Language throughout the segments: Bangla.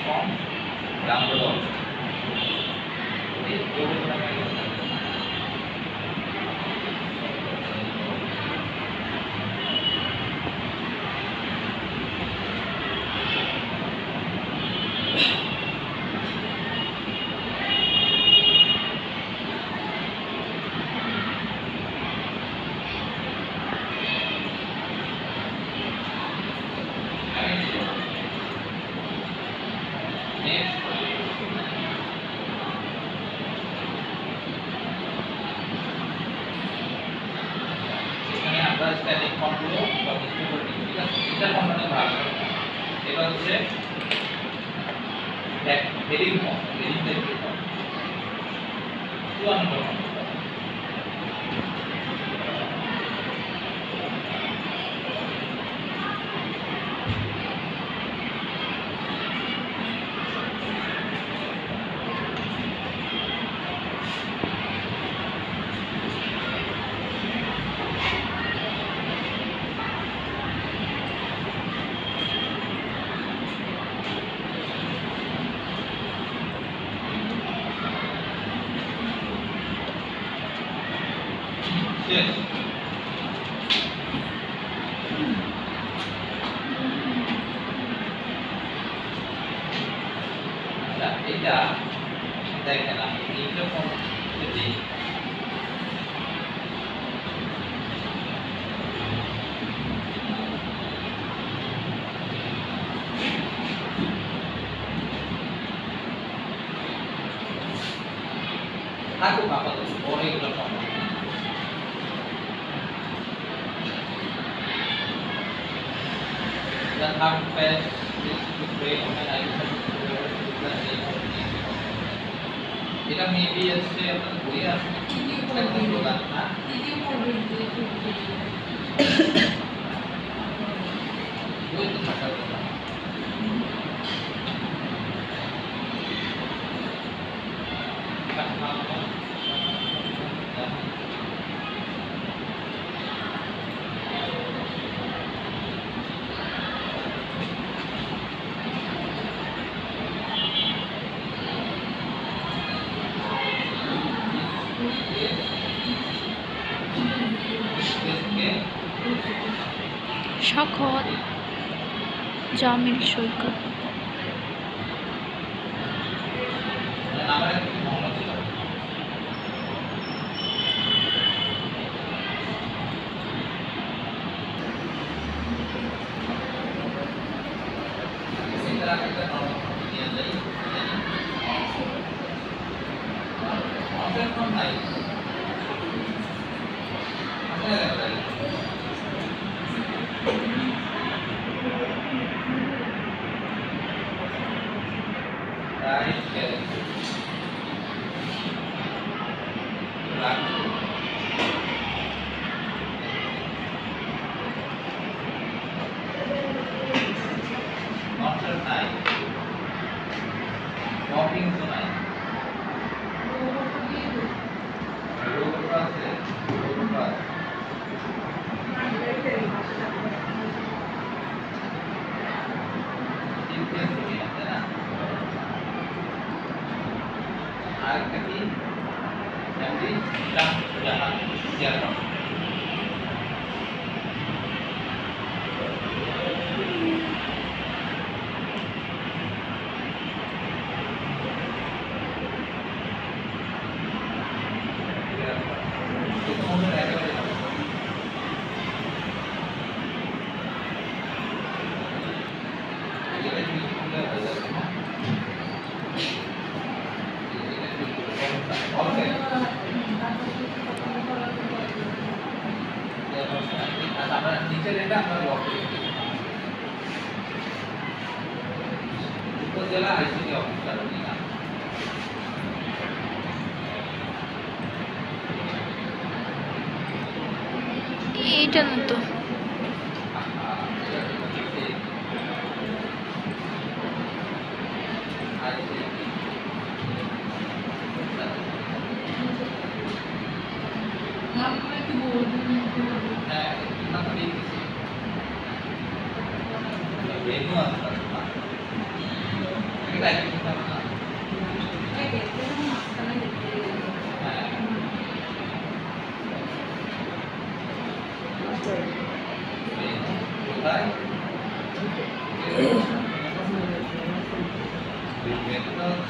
কম ডাউনলোড হবে এই গুগল নামে স্ট্যাটিক ফর্মগুলো বা ডিসপ্লে ঠিক আছে এটা সম্বন্ধে ভালো এটা হচ্ছে হেডিং ফর্ম হেডিং টাইপের ফর্ম 2 নম্বর শেষ এটা দেখেন আমি এইটা ফর্ম যদি থাকুক আপাতত পরে এগুলো form the third phase is to create organization এটা মেবি আছে আপনার বই আছে এটা কোন প্রকার না বই তো থাকার কথা শখত জামিল সৈকত উপজেলা আইসিটি অফিসার এইটা না তো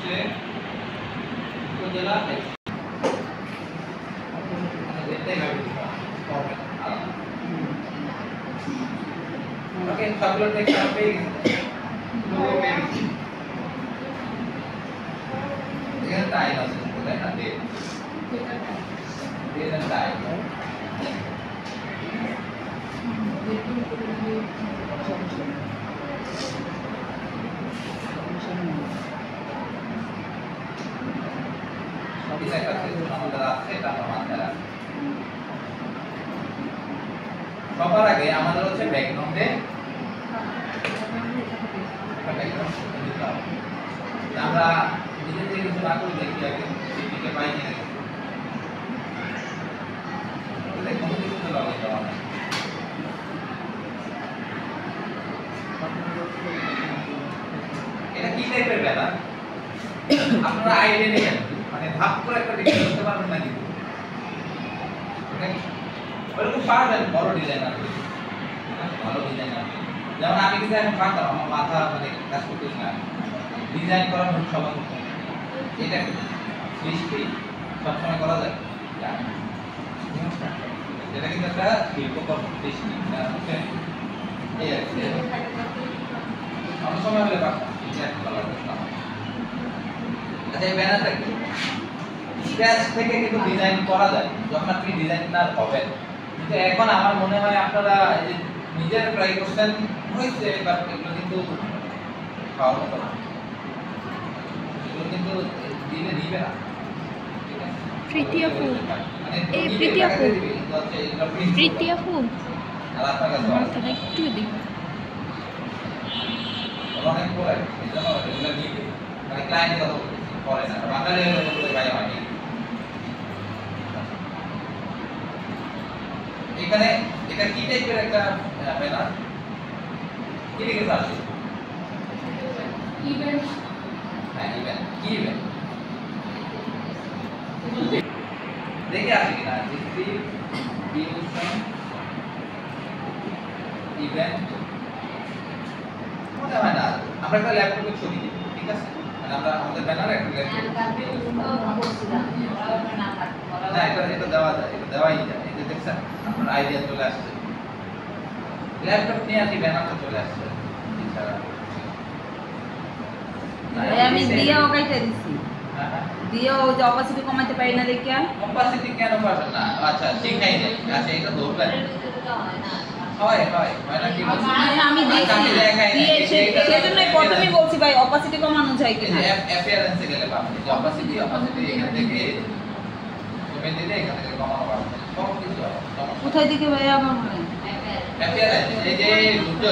হচ্ছে উপজেলা এটাই ভাবে ওকে সবগুলো টেক্সট আমরা পেয়ে গেছি লোগো পেয়ে গেছি এখানে টাইম আছে তাই না ডেট ডেট এন্ড টাইম সবই একটা সিস্টেম আমাদের আছে এটা আমরা মাথায় রাখি সবার আগে আমাদের হচ্ছে ব্যাকগ্রাউন্ডে আমরা নিজে থেকে কিছু না করে দেখি আগে সেটিকে পাই কিনা কোনো কিছু তো লাগে দেওয়া নাই এটা কি টাইপের ব্যানার আপনারা আইডিয়া নেবেন মানে ভাগ করে একটা ডিজাইন করতে পারবেন না কিন্তু ওরকম পারবেন বড় ডিজাইনার ভালো ডিজাইনার যেমন আমি কিন্তু এখন পারতাম আমার মাথা মানে কাজ করতেছি না ডিজাইন করার মূল সবার এটা সৃষ্টি সবসময় করা যায় এটা কিন্তু একটা শিল্পকর্ম সৃষ্টি এই আর কি অনেক সময় হলে পারতাম ডিজাইন করা করতাম আচ্ছা এই ব্যানারটা কি স্ক্র্যাচ থেকে কিন্তু ডিজাইন করা যায় যখন আপনি ডিজাইনার হবেন কিন্তু এখন আমার মনে হয় আপনারা এই যে নিজের ট্রাই করছেন হয়েছে বাট এগুলো কিন্তু পাওয়ার মতো না এগুলো কিন্তু দিলে নিবে না প্রীতি আপু এই প্রীতি আপু প্রীতি আপু মাথাটা একটু দিন অনেক পরে এই জন্য এগুলো নিবে মানে ক্লায়েন্টের কথা পরে না বাঙালি হলে ভাই হয় এখানে এটা কি টাইপের একটা ব্যানার কি লিখে আছে ইভেন্ট হ্যাঁ ইভেন্ট কি ইভেন্ট দেখে আসি কিনা ডিস্ট্রিবিউশন ইভেন্ট মনে হয় না আমরা একটা ল্যাপটপে ছবি দিই ঠিক আছে মানে আমরা আমাদের ব্যানারে একটা না এটা দেওয়া যায় এটা দেওয়াই যায় এই যে দেখছেন আপনার আইডিয়া চলে আসছে ল্যাপটপ নিয়ে আসি ব্যানারটা চলে আসছে আমি দিয়া ওকাইটা দিছি দিয়া ও যে অপাসিটি কমাতে পারি না দেখিয়া অপাসিটি কেন পারবেন না আচ্ছা শিখাই দেই আচ্ছা এটা ধরবেন হয় না কি আমি দেখি সেজন্যই প্রথমেই বলছি ভাই অপাসিটি কমানো যায় কিনা অ্যাপিয়ারেন্সে গেলে পাবেন যে অপাসিটি এখান থেকে তুমি দিলে এখান থেকে কমানো পারবে সব কিছু কোথায় দিকে ভাই আমার মনে অ্যাপিয়ারেন্স এই যে সূর্য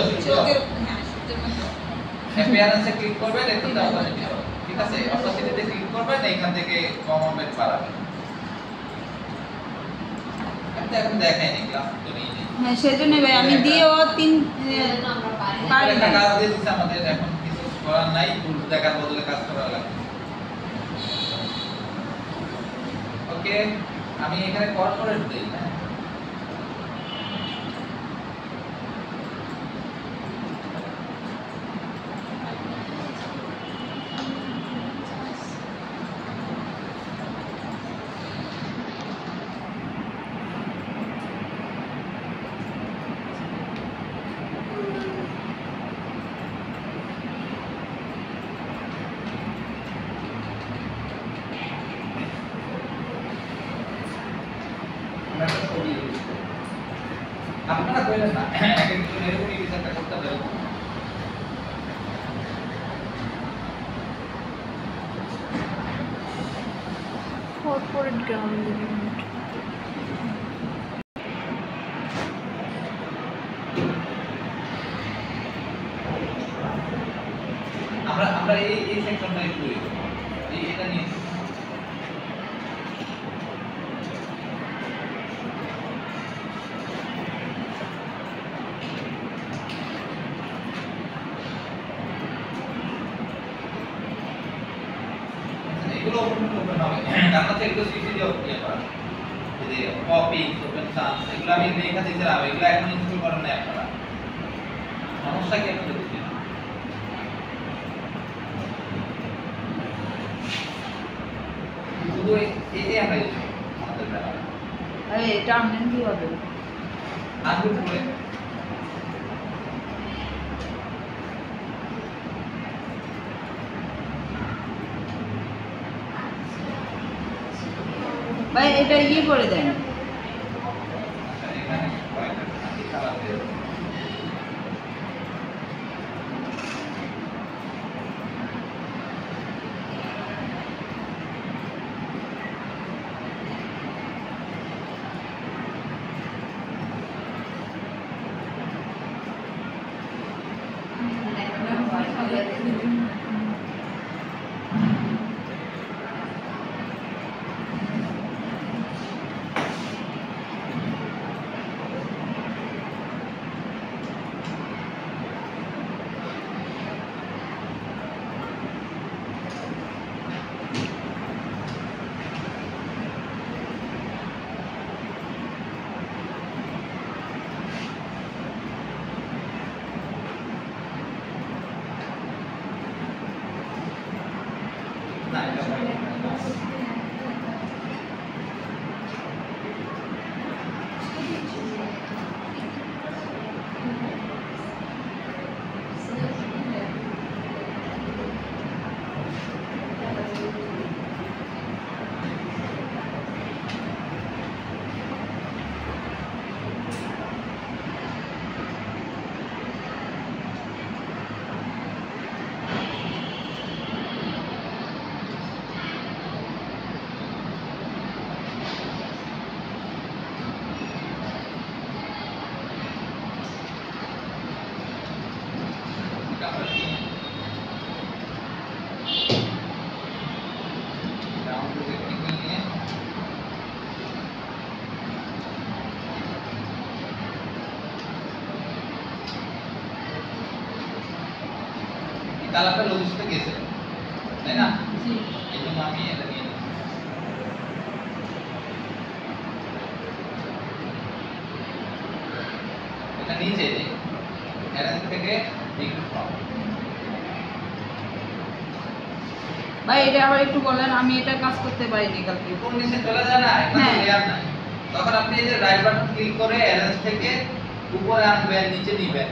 অ্যাপিয়ারেন্সে ক্লিক করবেন এখানে অপাসিটি হবে ঠিক আছে অপাসিটিতে ক্লিক করবেন এখান থেকে কমাবেন বাড়াবেন এখন দেখাইনি ক্লাস তো নেই হ্যাঁ সেজন্যই ভাই আমি দিয়েও তিন পারি একটা না কাজ দিয়ে দিচ্ছে আমাদের এখন কিছু করার নাই টুল দেখার বদলে কাজ করা লাগে ওকে আমি এখানে কর্পোরেট দেই না আপনারা কইলেন না এক একজন এরকমই বিচারটা করতে হবে কর্পোরেট গ্রাউন্ড ইভেন্ট আমরা এই সেকশনটা একটু এটা নিয়ে এগুলো ওপেন হবে কারণ হচ্ছে এগুলো সিসি দিয়ে ওপেন করা যদি কপি ওপেন সান্স এগুলো আমি লেখা দিয়েছিলাম এগুলো এখন ইনস্টল করেন না আপনারা সমস্যা কি আপনাদের বুঝি শুধু এই আমরা ইউজ করি আমাদের ব্যানারে। এটা আমনেন কি হবে? আনবুট করে ভাই এটা ইয়ে করে দেন। এখানে কয়েকটা কালার দিয়ে দেবো। না এটা হয় না। কালারটা লোগোর সাথে গেছে তাই না? জি। এই জন্য আমি এটা নিয়ে নিচ্ছি। এটা নিচে যে অ্যারেঞ্জ থেকে ডিক্রিজ ফর্ম ভাই এটা আবার একটু বলেন, আমি এটা কাজ করতে পারিনি কালকে। কোন নিচে চলে যায় না এটা হ্যাঁ। লেয়ার নাই তখন আপনি এই যে রাইট বাটন ক্লিক করে অ্যারেঞ্জ থেকে উপরে আনবেন নিচে নিবেন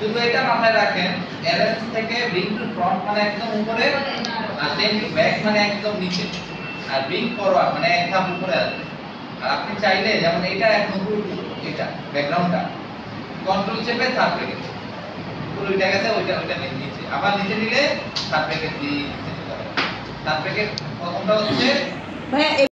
শুধু এটা মাথায় রাখেন অ্যারেঞ্জ থেকে ব্রিং টু ফ্রন্ট মানে একদম উপরে আর সেন্ড টু ব্যাক মানে একদম নিচে আর ব্রিং ফরওয়ার্ড মানে এক ধাপ উপরে আসবে আর আপনি চাইলে যেমন এটা এক উপরে এটা ব্যাকগ্রাউন্ডটা কন্ট্রোল চেপে থার্ড ব্র্যাকেট পুরো উঠে গেছে ওইটা নিচে আবার নিচে নিলে থার্ড ব্র্যাকেট দিয়ে নিচে চলে যাবে থার্ড ব্র্যাকেট প্রথমটা হচ্ছে ভাই